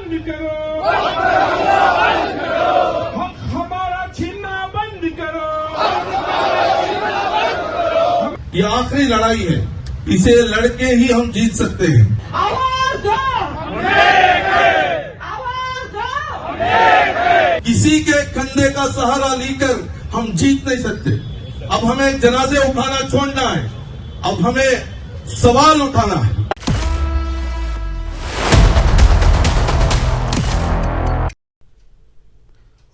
बंद करो, हक हमारा छीनना बंद करो। ये आखिरी लड़ाई है, इसे लड़के ही हम जीत सकते हैं। आवाज दो, किसी के कंधे का सहारा लेकर हम जीत नहीं सकते। अब हमें जनाजे उठाना छोड़ना है, अब हमें सवाल उठाना है।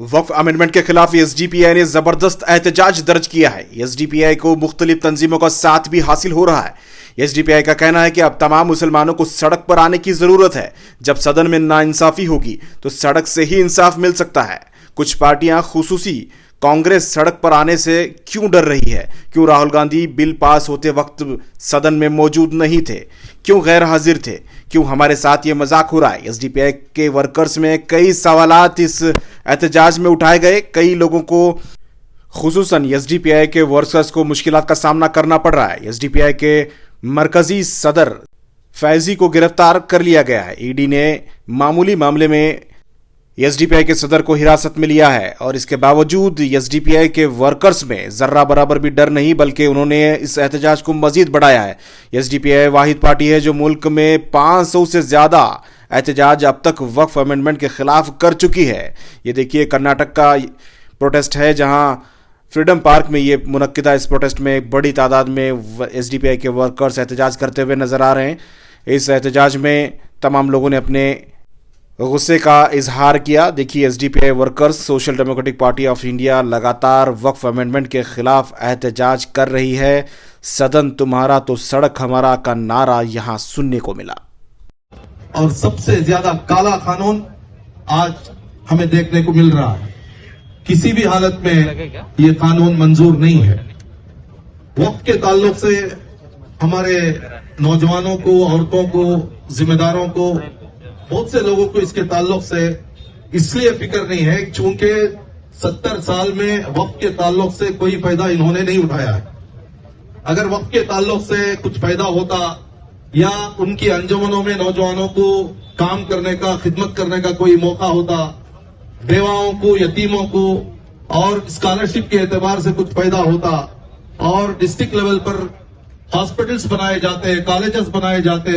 वक्फ अमेंडमेंट के खिलाफ एसडीपीआई ने जबरदस्त एहतजाज दर्ज किया है। एसडीपीआई को मुख्तलिफ तंजीमों का साथ भी हासिल हो रहा है। एसडीपीआई का कहना है कि अब तमाम मुसलमानों को सड़क पर आने की जरूरत है। जब सदन में नाइंसाफी होगी तो सड़क से ही इंसाफ मिल सकता है। कुछ पार्टियां खुसूसी कांग्रेस सड़क पर आने से क्यों डर रही है? क्यों राहुल गांधी बिल पास होते वक्त सदन में मौजूद नहीं थे? क्यों गैर हाजिर थे? क्यों हमारे साथ ये मजाक हो रहा है? एसडीपीआई के वर्कर्स में कई सवालात इस एहतजाज में उठाए गए। कई लोगों को खुसूसन एसडीपीआई के वर्कर्स को मुश्किलात का सामना करना पड़ रहा है। एसडीपीआई के मरकजी सदर फैजी को गिरफ्तार कर लिया गया है। ईडी ने मामूली मामले में एसडीपीआई के सदर को हिरासत में लिया है और इसके बावजूद एसडीपीआई के वर्कर्स में जर्रा बराबर भी डर नहीं, बल्कि उन्होंने इस एहतजाज को मजीद बढ़ाया है। एसडीपीआई वाहिद पार्टी है जो मुल्क में 500 से ज्यादा एहतजाज अब तक वक्फ अमेंडमेंट के खिलाफ कर चुकी है। ये देखिए कर्नाटक का प्रोटेस्ट है जहां फ्रीडम पार्क में ये मुनक्किदा इस प्रोटेस्ट में एक बड़ी तादाद में एसडीपीआई के वर्कर्स एहतजाज करते हुए नजर आ रहे हैं। इस एहतजाज में तमाम लोगों ने अपने गुस्से का इजहार किया। देखिए SDPI workers social democratic party of India लगातार वक्फ अमेंडमेंट के खिलाफ एहतजाज कर रही है। सदन तुम्हारा तो सड़क हमारा का नारा यहां सुनने को मिला। और सबसे ज्यादा काला कानून आज हमें देखने को मिल रहा है। किसी भी हालत में ये कानून मंजूर नहीं है। वक्त के ताल्लुक से हमारे नौजवानों को, औरतों को, जिम्मेदारों को, बहुत से लोगों को इसके ताल्लुक से इसलिए फिक्र नहीं है क्योंकि 70 साल में वक्त के ताल्लुक से कोई फायदा इन्होंने नहीं उठाया है। अगर वक्त के ताल्लुक से कुछ फायदा होता या उनकी अंजुमनों में नौजवानों को काम करने का, खिदमत करने का कोई मौका होता, बेवाओं को, यतीमों को और स्कॉलरशिप के एतबार से कुछ फायदा होता और डिस्ट्रिक्ट लेवल पर हॉस्पिटल्स बनाए जाते, कॉलेजेस बनाए जाते,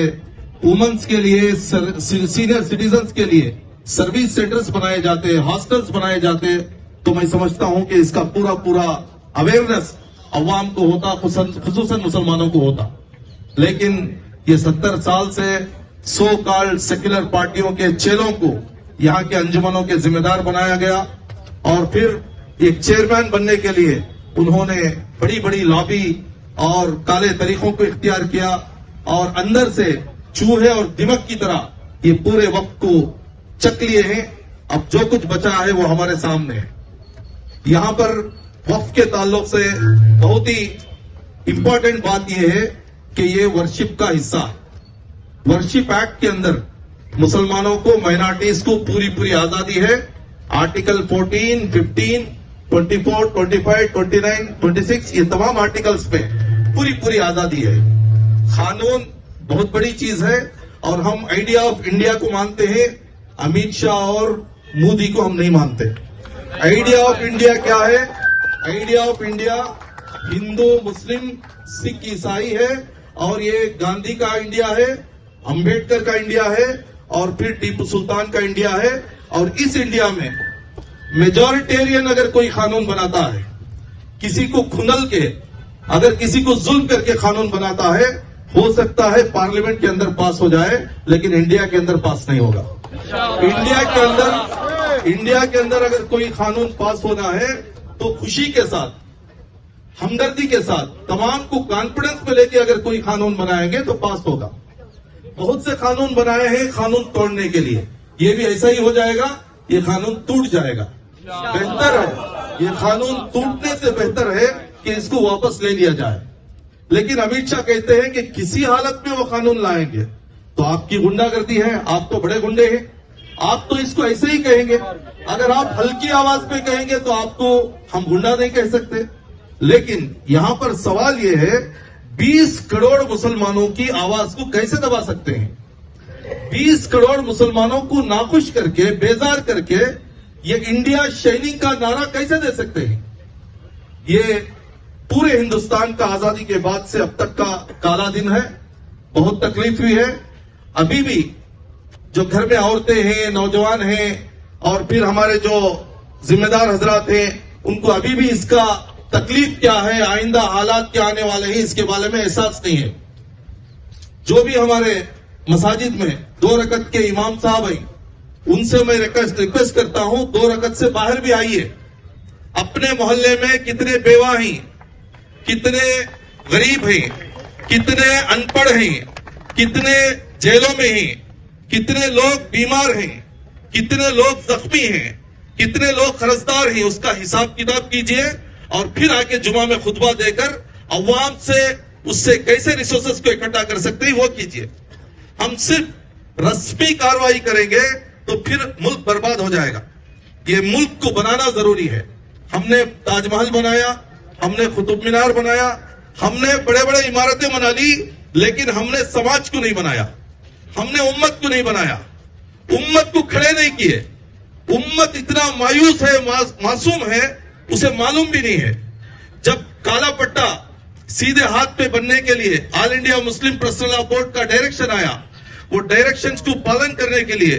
वुमेन्स के लिए, सीनियर सिटीजन्स के लिए सर्विस सेंटर्स बनाए जाते, हॉस्टल्स बनाए जाते, तो मैं समझता हूं कि इसका पूरा अवेयरनेस अवाम को होता, खुसूसन मुसलमानों को होता। लेकिन ये 70 साल से सो कॉल्ड सेक्युलर पार्टियों के चेलों को यहाँ के अंजुमनों के जिम्मेदार बनाया गया और फिर एक चेयरमैन बनने के लिए उन्होंने बड़ी बड़ी लॉबी और काले तरीकों को इख्तियार किया और अंदर से चूहे और दिमक की तरह ये पूरे वक्त को चक लिए हैं। अब जो कुछ बचा है वो हमारे सामने है। यहां पर वक्फ के ताल्लुक से बहुत ही इंपॉर्टेंट बात यह है कि ये वर्शिप का हिस्सा है। वर्शिप एक्ट के अंदर मुसलमानों को, माइनॉरिटीज को पूरी आजादी है। आर्टिकल 14, 15, 24, 25, 29, 26 ये तमाम आर्टिकल्स पे पूरी आजादी है। कानून बहुत बड़ी चीज है और हम आइडिया ऑफ इंडिया को मानते हैं। अमित शाह और मोदी को हम नहीं मानते। आइडिया ऑफ इंडिया क्या है? आइडिया ऑफ इंडिया हिंदू, मुस्लिम, सिख, ईसाई है और ये गांधी का इंडिया है, अंबेडकर का इंडिया है और फिर टीपू सुल्तान का इंडिया है। और इस इंडिया में मेजॉरिटेरियन अगर कोई कानून बनाता है, किसी को खुनल के, अगर किसी को जुल्म करके कानून बनाता है, हो सकता है पार्लियामेंट के अंदर पास हो जाए, लेकिन इंडिया के अंदर पास नहीं होगा। इंडिया के अंदर अगर कोई कानून पास होना है तो खुशी के साथ, हमदर्दी के साथ, तमाम को कॉन्फिडेंस में लेके अगर कोई कानून बनाएंगे तो पास होगा। बहुत से कानून बनाए हैं कानून तोड़ने के लिए, ये भी ऐसा ही हो जाएगा, ये कानून टूट जाएगा। बेहतर है, ये कानून टूटने से बेहतर है कि इसको वापस ले लिया जाए। लेकिन अमित शाह कहते हैं कि किसी हालत में वो कानून लाएंगे, तो आपकी गुंडागर्दी है, आप तो बड़े गुंडे हैं, आप तो इसको ऐसे ही कहेंगे। अगर आप हल्की आवाज में कहेंगे तो आपको हम गुंडा नहीं कह सकते। लेकिन यहां पर सवाल यह है, 20 करोड़ मुसलमानों की आवाज को कैसे दबा सकते हैं? 20 करोड़ मुसलमानों को नाखुश करके, बेजार करके ये इंडिया शाइनिंग का नारा कैसे दे सकते हैं? ये पूरे हिंदुस्तान का आजादी के बाद से अब तक का काला दिन है। बहुत तकलीफ हुई है। अभी भी जो घर में औरतें हैं, नौजवान हैं और फिर हमारे जो जिम्मेदार हजरात हैं, उनको अभी भी इसका तकलीफ क्या है, आइंदा हालात क्या आने वाले हैं, इसके बारे में एहसास नहीं है। जो भी हमारे मसाजिद में 2 रकत के इमाम साहब हैं, उनसे मैं रिक्वेस्ट करता हूं, 2 रकत से बाहर भी आइए। अपने मोहल्ले में कितने बेवा हैं, कितने गरीब हैं, कितने अनपढ़ हैं, कितने जेलों में हैं, कितने लोग बीमार हैं, कितने लोग जख्मी हैं, कितने लोग कर्जदार हैं, उसका हिसाब किताब कीजिए और फिर आके जुमा में खुतबा देकर अवाम से उससे कैसे रिसोर्सेस को इकट्ठा कर सकते हैं वो कीजिए। हम सिर्फ रस्मी कार्रवाई करेंगे तो फिर मुल्क बर्बाद हो जाएगा। ये मुल्क को बनाना जरूरी है। हमने ताजमहल बनाया, हमने कुतुब मीनार बनाया, हमने बड़े बड़े इमारतें बना ली, लेकिन हमने समाज को नहीं बनाया, हमने उम्मत को नहीं बनाया, उम्मत को खड़े नहीं किए। उम्मत इतना मायूस है, मासूम है, उसे मालूम भी नहीं है। जब काला पट्टा सीधे हाथ पे बनने के लिए all India Muslim personal law board का डायरेक्शन आया, वो डायरेक्शंस को पालन करने के लिए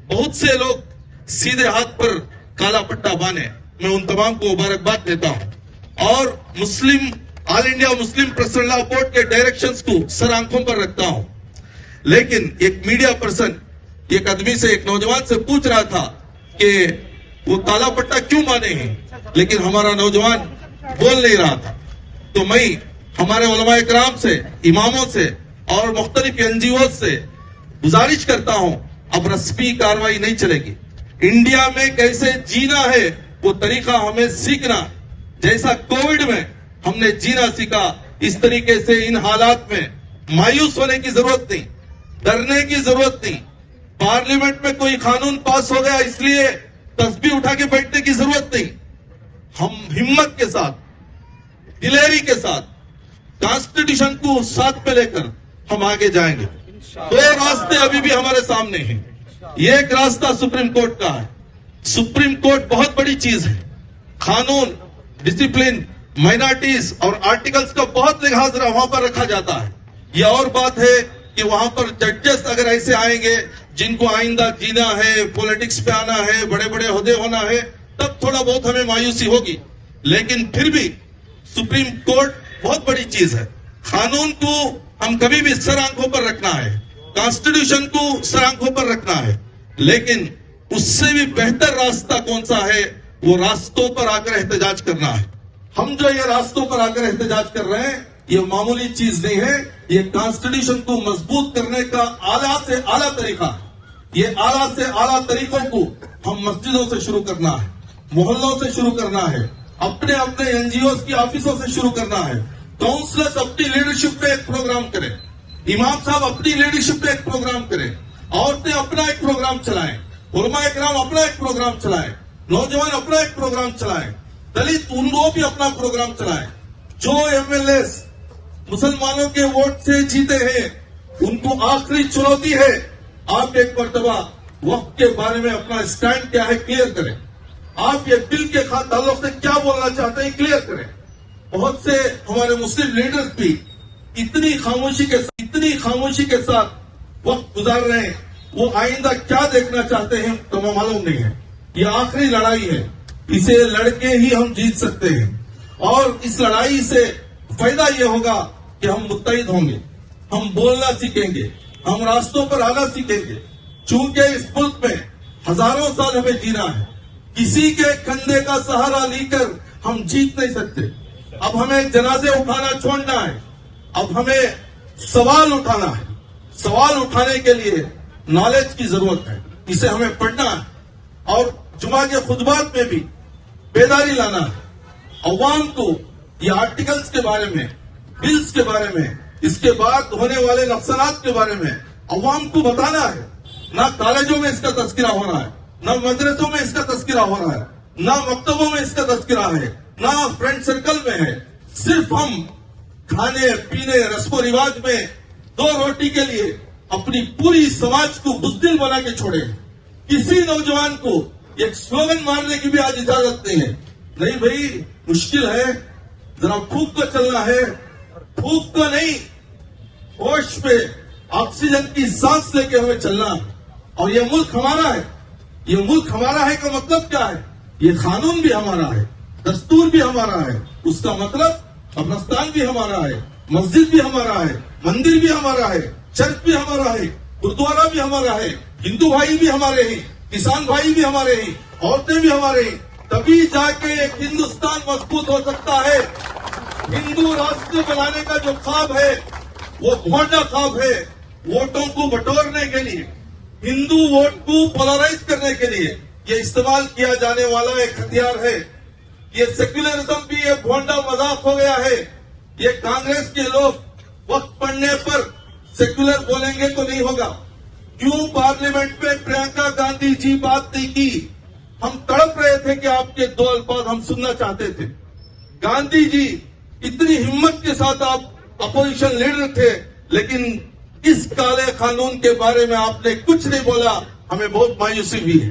बहुत से लोग सीधे हाथ पर काला पट्टा बांधे। मैं उन तमाम को मुबारकबाद देता हूं और all India Muslim personal law board के डायरेक्शंस को सर आंखों पर रखता हूं। लेकिन एक मीडिया पर्सन एक आदमी से, एक नौजवान से पूछ रहा था कि वो काला पट्टा क्यों बांधे हैं, लेकिन हमारा नौजवान बोल नहीं रहा था। तो मैं हमारे उलमा इकराम से, इमामों से और मुख्तलिफ एनजीओ से गुजारिश करता हूं, अब रस्मी कार्रवाई नहीं चलेगी। इंडिया में कैसे जीना है वो तरीका हमें सीखना, जैसा कोविड में हमने जीना सीखा, इस तरीके से इन हालात में मायूस होने की जरूरत नहीं, डरने की जरूरत नहीं। पार्लियामेंट में कोई कानून पास हो गया इसलिए तस्बीह उठा के बैठने की जरूरत नहीं। हम हिम्मत के साथ, दिलेरी के साथ कॉन्स्टिट्यूशन को साथ में लेकर हम आगे जाएंगे। 2 रास्ते अभी भी हमारे सामने हैं। एक रास्ता सुप्रीम कोर्ट का है। सुप्रीम कोर्ट बहुत बड़ी चीज है। कानून, डिसिप्लिन, माइनॉरिटीज और आर्टिकल्स का बहुत लिहाज वहां पर रखा जाता है। यह और बात है कि वहां पर जजेस अगर ऐसे आएंगे जिनको आइंदा जीना है, पॉलिटिक्स पे आना है, बड़े बड़े ओहदे होना है, तब थोड़ा बहुत हमें मायूसी होगी। लेकिन फिर भी सुप्रीम कोर्ट बहुत बड़ी चीज है। कानून को हम कभी भी सर आंखों पर रखना है, कॉन्स्टिट्यूशन को सर आंखों पर रखना है, लेकिन उससे भी बेहतर रास्ता कौन सा है, वो रास्तों पर आकर एहतजाज करना है। हम जो ये रास्तों पर आकर एहतजाज कर रहे हैं, ये मामूली चीज नहीं है। ये कॉन्स्टिट्यूशन को मजबूत करने का आला से आला तरीका है। ये आला से आला तरीकों को हम मस्जिदों से शुरू करना है, मोहल्लों से शुरू करना है, अपने अपने एनजीओ की ऑफिसों से शुरू करना है। काउंसलर्स अपनी लीडरशिप पे एक प्रोग्राम करें, इमाम साहब अपनी लीडरशिप पे एक प्रोग्राम करें, औरतें अपना एक प्रोग्राम चलाएं, उलमा इकराम अपना एक प्रोग्राम चलाएं, नौजवान अपना एक प्रोग्राम चलाएं, दलित उनको भी अपना प्रोग्राम चलाएं। जो एमएलए मुसलमानों के वोट से जीते हैं, उनको आखिरी चुनौती है, आप एक मर्तबा वक्त के बारे में अपना स्टैंड क्या है क्लियर करें। आप ये बिल के ताल्लुक से क्या बोलना चाहते हैं क्लियर करें। बहुत से हमारे मुस्लिम लीडर्स भी इतनी खामोशी के साथ वक्त गुजार रहे हैं, वो आइंदा क्या देखना चाहते हैं तो हमें मालूम नहीं है। ये आखिरी लड़ाई है, इसे लड़के ही हम जीत सकते हैं और इस लड़ाई से फायदा ये होगा कि हम मुत्तहिद होंगे, हम बोलना सीखेंगे, हम रास्तों पर आना सीखेंगे। चूंकि इस मुल्क में हजारों साल हमें जीना है, किसी के कंधे का सहारा लेकर हम जीत नहीं सकते। अब हमें जनाजे उठाना छोड़ना है, अब हमें सवाल उठाना है। सवाल उठाने के लिए नॉलेज की जरूरत है, इसे हमें पढ़ना है और जुमा के खुतबात में भी बेदारी लाना है। अवाम को ये आर्टिकल्स के बारे में, बिल्स के बारे में, इसके बाद होने वाले नक्सलात के बारे में अवाम को बताना है। ना कॉलेजों में इसका तस्करा हो रहा है, ना मदरसों में इसका तस्करा हो रहा है, ना मकतबों में इसका तस्करा है, ना फ्रेंड सर्कल में है। सिर्फ हम खाने पीने रस्मो रिवाज में 2 रोटी के लिए अपनी पूरी समाज को बुज़दिल बना के छोड़े। किसी नौजवान को एक स्लोगन मारने की भी आज इजाजत नहीं है। नहीं भाई, मुश्किल है, जरा फूक कर चलना है, फूक को नहीं, होश पे ऑक्सीजन की सांस लेके हमें चलना। और ये मुल्क हमारा है। ये मुल्क हमारा है का मतलब क्या है? ये कानून भी हमारा है, दस्तूर भी हमारा है। उसका मतलब कब्रिस्तान भी हमारा है, मस्जिद भी हमारा है, मंदिर भी हमारा है, चर्च भी हमारा है, गुरुद्वारा भी हमारा है, हिंदू भाई भी हमारे हैं, किसान भाई भी हमारे हैं, औरतें भी हमारे हैं। तभी जाके एक हिंदुस्तान मजबूत हो सकता है। हिंदू राष्ट्र बनाने का जो ख्वाब है वो भोंडा ख्वाब है। वोटों को बटोरने के लिए, हिंदू वोट को पोलराइज करने के लिए ये इस्तेमाल किया जाने वाला एक हथियार है। ये सेक्युलरिज्म भी ये भोंडा मजाक हो गया है। ये कांग्रेस के लोग वक्त पड़ने पर सेक्युलर बोलेंगे तो नहीं होगा। क्यों पार्लियामेंट में प्रियंका गांधी जी बात नहीं की? हम तड़प रहे थे कि आपके दो अल्फाज हम सुनना चाहते थे। गांधी जी, इतनी हिम्मत के साथ आप अपोजिशन लीडर थे, लेकिन इस काले कानून के बारे में आपने कुछ नहीं बोला। हमें बहुत मायूसी भी है।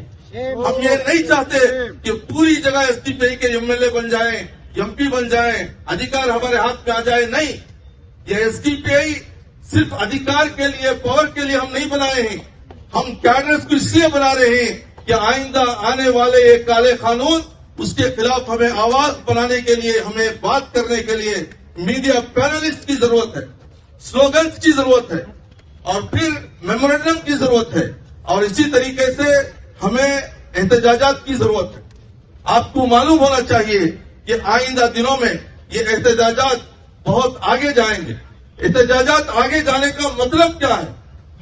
हम ये नहीं चाहते कि पूरी जगह एसडीपीआई के एमएलए बन जाएं, एमपी बन जाएं, अधिकार हमारे हाथ में आ जाए। नहीं, ये एसडीपीआई सिर्फ अधिकार के लिए, पावर के लिए हम नहीं बनाए हैं। हम कैडर्स को इसलिए बना रहे हैं कि आइंदा आने वाले ये काले कानून, उसके खिलाफ हमें आवाज बनाने के लिए, हमें बात करने के लिए मीडिया पैनलिस्ट की जरूरत है, स्लोगन्स की जरूरत है, और फिर मेमोरेंडम की जरूरत है, और इसी तरीके से हमें एहतजाजात की जरूरत है। आपको मालूम होना चाहिए कि आइंदा दिनों में ये एहतजाजात बहुत आगे जाएंगे। एहतजाजात आगे जाने का मतलब क्या है?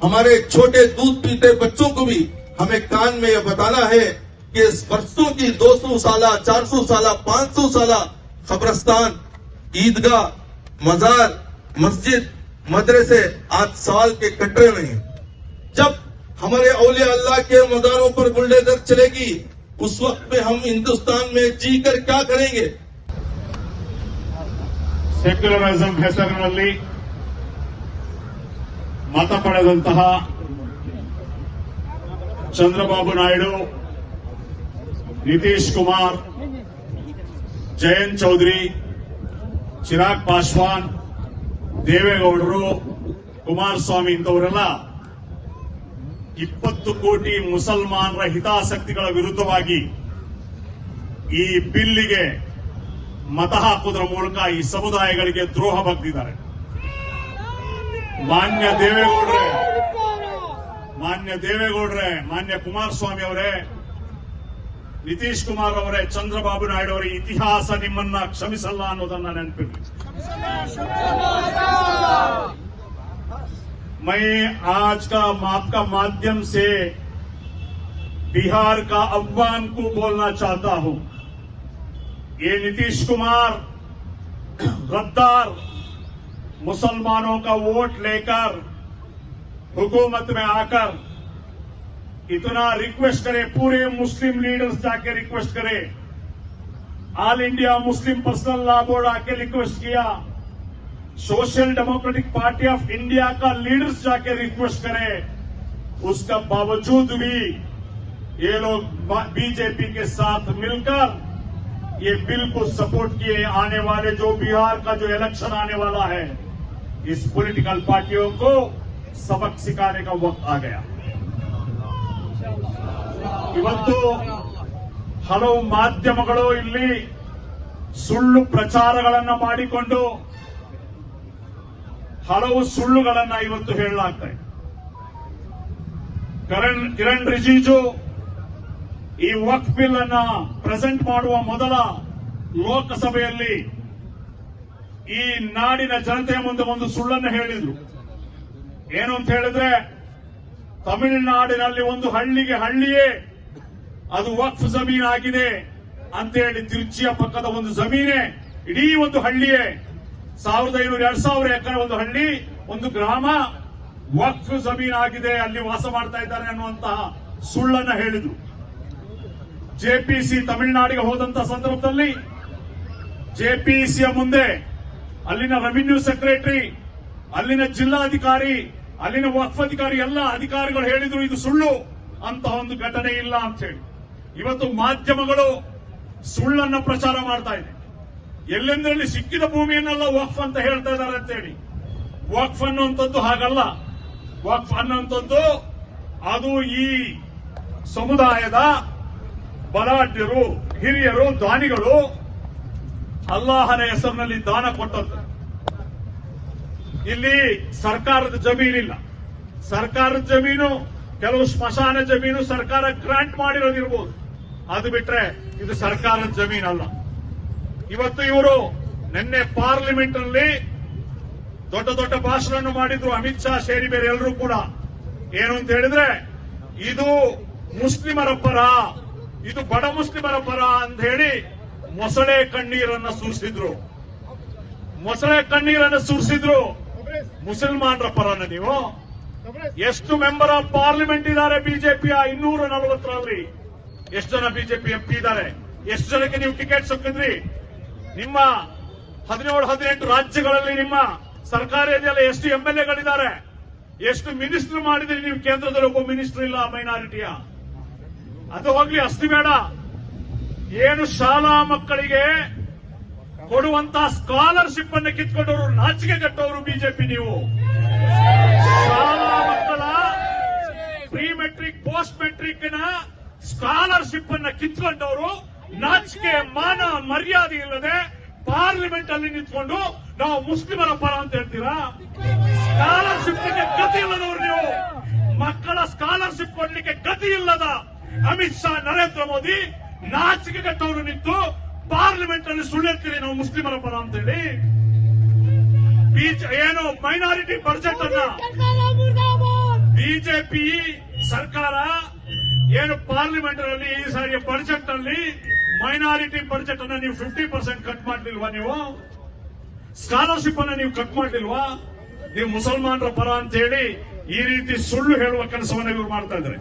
हमारे छोटे दूध पीते बच्चों को भी हमें कान में यह बताना है कि इस वर्षों की 200 साला, 400 साला, 500 साला कब्रिस्तान, ईदगाह, मजार, मस्जिद, मदरसे आज सवाल के कटरे में हैं। जब हमारे औलिया अल्लाह के मजारों पर बुलडोजर चलेगी, उस वक्त में हम हिंदुस्तान में जीकर क्या करेंगे? ಸೆಕ್ಯುಲರಿಸಂ ಹೆಸರಿನಲ್ಲಿ ಮತ ಪಡೆದಂತಹ ಚಂದ್ರಬಾಬು ನಾಯ್ಡು, ನಿತೀಶ್ ಕುಮಾರ್, ಜಯಂತ್ ಚೌಧರಿ, ಚಿರಾಗ್ ಪಾಸ್ವಾನ್, ದೇವೇಗೌಡರು, ಕುಮಾರಸ್ವಾಮಿ ಇಂಥವರೆಲ್ಲ 20 ಕೋಟಿ ಮುಸಲ್ಮಾನರ ಹಿತಾಸಕ್ತಿಗಳ ವಿರುದ್ಧವಾಗಿ ಈ ಬಿಲ್ಲಿಗೆ ಮತ ಹಾಕುವುದರ ಮೂಲಕ ಈ ಸಮುದಾಯಗಳಿಗೆ ದ್ರೋಹ ಬಗ್ದಿದ್ದಾರೆ. ಮಾನ್ಯ ದೇವೇಗೌಡ್ರೆ, ಮಾನ್ಯ ಕುಮಾರಸ್ವಾಮಿ ಅವರೇ, ನಿತೀಶ್ ಕುಮಾರ್ ಅವರೇ, ಚಂದ್ರಬಾಬು ನಾಯ್ಡು ಅವರೇ, ಇತಿಹಾಸ ನಿಮ್ಮನ್ನ ಕ್ಷಮಿಸಲ್ಲ ಅನ್ನೋದನ್ನ ನೆನಪಿರಲಿ. मैं आज का आपका माध्यम से बिहार का अफवान को बोलना चाहता हूं। ये नीतीश कुमार गद्दार मुसलमानों का वोट लेकर हुकूमत में आकर इतना रिक्वेस्ट करे, पूरे मुस्लिम लीडर्स जाके रिक्वेस्ट करे, all India Muslim personal law board आके रिक्वेस्ट किया, social democratic party of India का लीडर्स जाके रिक्वेस्ट करे, उसका बावजूद भी ये लोग बीजेपी के साथ मिलकर ये बिल को सपोर्ट किए। आने वाले जो बिहार का जो इलेक्शन आने वाला है, इस पॉलिटिकल पार्टियों को सबक सिखाने का वक्त आ गया। ಇವತ್ತು ಹಲವು ಮಾಧ್ಯಮಗಳು ಇಲ್ಲಿ ಸುಳ್ಳು ಪ್ರಚಾರಗಳನ್ನು ಮಾಡಿಕೊಂಡು ಹಲವು ಸುಳ್ಳುಗಳನ್ನ ಇವತ್ತು ಹೇಳಲಾಗ್ತಾ ಇದೆ. ಕಿರಣ್ ರಿಜಿಜು ಈ ವಕ್ಫ್ ಬಿಲ್ ಅನ್ನ ಪ್ರೆಸೆಂಟ್ ಮಾಡುವ ಮೊದಲ ಲೋಕಸಭೆಯಲ್ಲಿ ಈ ನಾಡಿನ ಜನತೆಯ ಮುಂದೆ ಒಂದು ಸುಳ್ಳನ್ನು ಹೇಳಿದ್ರು. ಏನು ಅಂತ ಹೇಳಿದ್ರೆ, ತಮಿಳುನಾಡಿನಲ್ಲಿ ಒಂದು ಹಳ್ಳಿಯೇ ಅದು ವಕ್ಫ್ ಜಮೀನ್ ಆಗಿದೆ ಅಂತೇಳಿ, ತಿರುಚಿಯ ಪಕ್ಕದ ಒಂದು ಜಮೀನೇ, ಇಡೀ ಒಂದು ಹಳ್ಳಿಯೇ 1500-2000 ಎಕರೆ ಒಂದು ಹಳ್ಳಿ, ಒಂದು ಗ್ರಾಮ ವಕ್ಫ್ ಜಮೀನ್ ಆಗಿದೆ, ಅಲ್ಲಿ ವಾಸ ಮಾಡ್ತಾ ಇದ್ದಾರೆ ಅನ್ನುವಂತಹ ಸುಳ್ಳನ್ನ ಹೇಳಿದ್ರು. ಜೆಪಿಸಿ ತಮಿಳುನಾಡಿಗೆ ಹೋದಂತ ಸಂದರ್ಭದಲ್ಲಿ ಜೆಪಿಸಿಯ ಮುಂದೆ ಅಲ್ಲಿನ ರೆವಿನ್ಯೂ ಸೆಕ್ರೆಟರಿ, ಅಲ್ಲಿನ ಜಿಲ್ಲಾಧಿಕಾರಿ, ಅಲ್ಲಿನ ವಕ್ಫ್ ಅಧಿಕಾರಿ ಎಲ್ಲ ಅಧಿಕಾರಿಗಳು ಹೇಳಿದ್ರು ಇದು ಸುಳ್ಳು ಅಂತ ಒಂದು ಘಟನೆ ಇಲ್ಲ ಅಂತ ಹೇಳಿ. ಇವತ್ತು ಮಾಧ್ಯಮಗಳು ಸುಳ್ಳನ್ನ ಪ್ರಚಾರ ಮಾಡ್ತಾ ಇದೆ. ಎಲ್ಲೆಂದರಲ್ಲಿ ಸಿಕ್ಕಿದ ಭೂಮಿಯನ್ನೆಲ್ಲ ವಕ್ಫ್ ಅಂತ ಹೇಳ್ತಾ ಇದ್ದಾರೆ ಅಂತ ಹೇಳಿ. ವಕ್ಫ್ ಅನ್ನುವಂಥದ್ದು ಹಾಗಲ್ಲ. ವಕ್ಫ್ ಅನ್ನುವಂಥದ್ದು ಅದು ಈ ಸಮುದಾಯದ ಬಲಾಢ್ಯರು, ಹಿರಿಯರು, ದಾನಿಗಳು ಅಲ್ಲಾಹನ ಹೆಸರಿನಲ್ಲಿ ದಾನ ಕೊಟ್ಟದ್ದು. ಇಲ್ಲಿ ಸರ್ಕಾರದ ಜಮೀನಿಲ್ಲ. ಸರ್ಕಾರದ ಜಮೀನು, ಕೆಲವು ಸ್ಮಶಾನ ಜಮೀನು ಸರ್ಕಾರ ಗ್ರಾಂಟ್ ಮಾಡಿರೋದಿರ್ಬೋದು. ಅದು ಬಿಟ್ರೆ ಇದು ಸರ್ಕಾರದ ಜಮೀನಲ್ಲ. ಇವತ್ತು ಇವರು ನಿನ್ನೆ ಪಾರ್ಲಿಮೆಂಟ್ ನಲ್ಲಿ ದೊಡ್ಡ ದೊಡ್ಡ ಭಾಷಣ ಮಾಡಿದ್ರು. ಅಮಿತ್ ಶಾ ಸೇರಿ ಬೇರೆ ಎಲ್ಲರೂ ಕೂಡ ಏನು ಅಂತ ಹೇಳಿದ್ರೆ, ಇದು ಮುಸ್ಲಿಮರ ಪರ, ಇದು ಬಡ ಮುಸ್ಲಿಮರ ಪರ ಅಂತ ಹೇಳಿ ಮೊಸಳೆ ಕಣ್ಣೀರನ್ನ ಸುರಿಸಿದ್ರು. ಮೊಸಳೆ ಕಣ್ಣೀರನ್ನ ಸುರಿಸಿದ್ರು. ಮುಸಲ್ಮಾನರ ಪರನ ನೀವು? ಎಷ್ಟು ಮೆಂಬರ್ ಆಫ್ ಪಾರ್ಲಿಮೆಂಟ್ ಇದ್ದಾರೆ ಬಿಜೆಪಿಯ 240ರಲ್ಲಿ? ಎಷ್ಟು ಜನ ಬಿಜೆಪಿ ಎಂಪಿ ಇದ್ದಾರೆ? ಎಷ್ಟು ಜನಕ್ಕೆ ನೀವು ಟಿಕೆಟ್ ಸಿಕ್ಕಿದ್ರಿ? ನಿಮ್ಮ 17-18 ರಾಜ್ಯಗಳಲ್ಲಿ ನಿಮ್ಮ ಸರ್ಕಾರದಲ್ಲಿ ಎಷ್ಟು ಎಂಎಲ್ಎಗಳಿದ್ದಾರೆ? ಎಷ್ಟು ಮಿನಿಸ್ಟರ್ ಮಾಡಿದ್ರಿ ನೀವು? ಕೇಂದ್ರದಲ್ಲಿ ಒಬ್ಬ ಮಿನಿಸ್ಟರ್ ಇಲ್ಲ ಮೈನಾರಿಟಿಯ. ಅದು ಹೋಗ್ಲಿ, ಅಷ್ಟು ಬೇಡ. ಏನು ಶಾಲಾ ಮಕ್ಕಳಿಗೆ ಕೊಡುವಂತಹ ಸ್ಕಾಲರ್ಶಿಪ್ ಅನ್ನು ಕಿತ್ಕೊಂಡವರು, ನಾಚಿಕೆ ಕಟ್ಟವರು ಬಿಜೆಪಿ ನೀವು. ಶಾಲಾ ಮಕ್ಕಳ ಪ್ರೀ ಮೆಟ್ರಿಕ್, ಪೋಸ್ಟ್ ಮೆಟ್ರಿಕ್ ನ ಸ್ಕಾಲರ್ಶಿಪ್ ಅನ್ನ ಕಿತ್ಕೊಂಡವರು, ನಾಚಿಕೆ, ಮಾನ ಮರ್ಯಾದೆ ಇಲ್ಲದೆ ಪಾರ್ಲಿಮೆಂಟ್ ಅಲ್ಲಿ ನಿಂತ್ಕೊಂಡು ನಾವು ಮುಸ್ಲಿಮರ ಪರ ಅಂತ ಹೇಳ್ತೀರಾ? ಸ್ಕಾಲರ್ಶಿಪ್ ಗತಿ ಇಲ್ಲದವರು ನೀವು. ಮಕ್ಕಳ ಸ್ಕಾಲರ್ಶಿಪ್ ಕೊಡ್ಲಿಕ್ಕೆ ಗತಿ ಇಲ್ಲದ ಅಮಿತ್ ಶಾ, ನರೇಂದ್ರ ಮೋದಿ ನಾಚಿಕೆ ಕಟ್ಟವರು ನಿಂತು ಪಾರ್ಲಿಮೆಂಟ್ ಅಲ್ಲಿ ಸುಳ್ಳು ಹೇಳ್ತೀರಿ ನಾವು ಮುಸ್ಲಿಮರ ಪರ ಅಂತ ಹೇಳಿ. ಏನು ಮೈನಾರಿಟಿ ಬಜೆಟ್ ಅನ್ನ ಬಿಜೆಪಿ ಸರ್ಕಾರ ಏನು ಪಾರ್ಲಿಮೆಂಟ್ ನಲ್ಲಿ ಈ ಸಾರಿಯ ಬಜೆಟ್ ನಲ್ಲಿ ಮೈನಾರಿಟಿ ಬಜೆಟ್ ಅನ್ನ ನೀವು 50% ಕಟ್ ಮಾಡಲಿಲ್ವಾ? ನೀವು ಸ್ಕಾಲರ್ಶಿಪ್ ಅನ್ನ ನೀವು ಕಟ್ ಮಾಡಲಿಲ್ವಾ? ನೀವು ಮುಸಲ್ಮಾನರ ಪರ ಅಂತ ಹೇಳಿ ಈ ರೀತಿ ಸುಳ್ಳು ಹೇಳುವ ಕೆಲಸವನ್ನು ಇವರು ಮಾಡ್ತಾ ಇದ್ದಾರೆ.